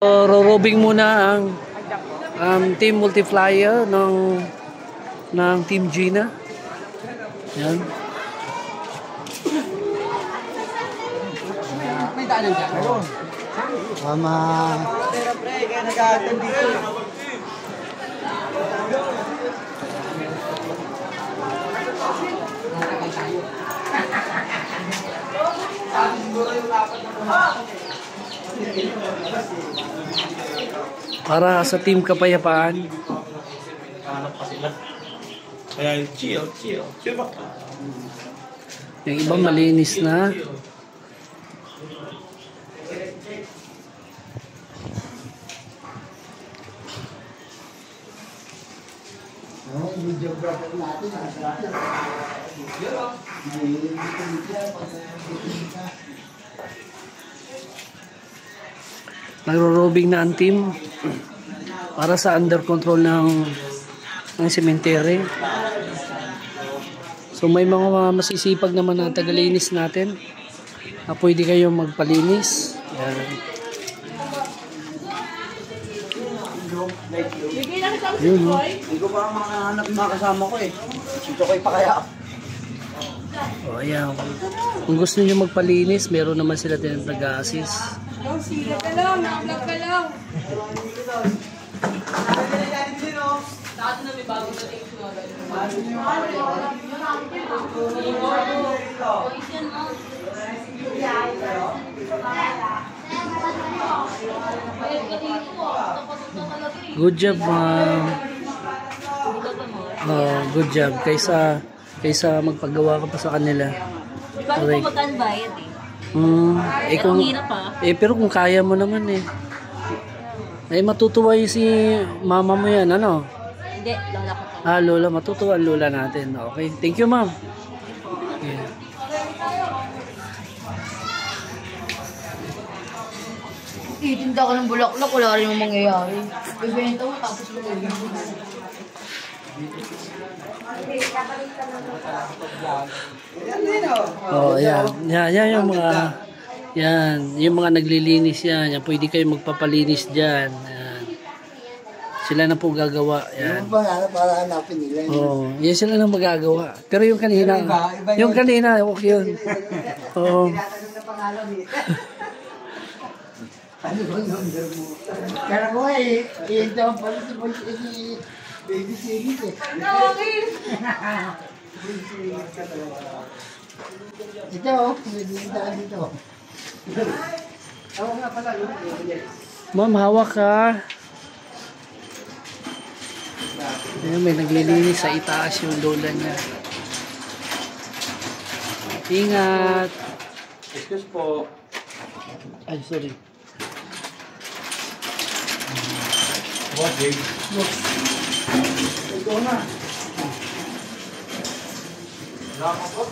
Rorobing muna ang team multiplier ng Team Gina. Yan. May daanan dyan. Ayun. Mama. Pero pre, kaya nag-aaten dito. Para sa Team Kapayapaan. Hanap pa sila. Kaya chill ba? Yung iba malinis na. Videographer natin. Nagro-robing na ang team para sa under control ng cemetery. So may mga masisipag naman na tagalinis natin na pwede kayong magpalinis. Yan. Yun, no? Hindi ko pa makahanap yung mga kasama ko eh. Dito ko ipakaya. O ayan. Kung gusto niyo magpalinis, meron naman sila din nag-a-assist. Sila ka lang, nag-vlog ka lang. Dati na may bagong dating sumagal. Good job, ma'am. Good job. Kaysa magpagawa ka pa sa kanila. Di ba ito magkaan bayad eh? Kung, ang hirap pa. pero kung kaya mo naman eh. Ay matutuwa yung si mama mo yan, ano? Hindi, lola ko pa. Lola, matutuwa ang lola natin. Okay, thank you ma'am. Yeah. Itinda ka ng bulaklak, wala rin yung mangyayari. Ibenta mo tapos mo ulit. Yan yung mga naglilinis yan. Yan pwede kayo magpapalinis diyan. Yan. Sila na po gagawa. Yan. Para hanapin nila. Yan sila na magagawa. Pero yung kanina, okay yun. Oo. Ano ba number mo? Kaya ko eh, ito ang pala si Baby Singit eh. Tawagin! Ito, nagdaan dito. Ako nga pala. Ma'am, hawak ka. Ayan, may naglilinis sa itaas yung lola niya. Ingat. Excuse po. Ay, sorry. What, babe? Ito na. Nakakapot?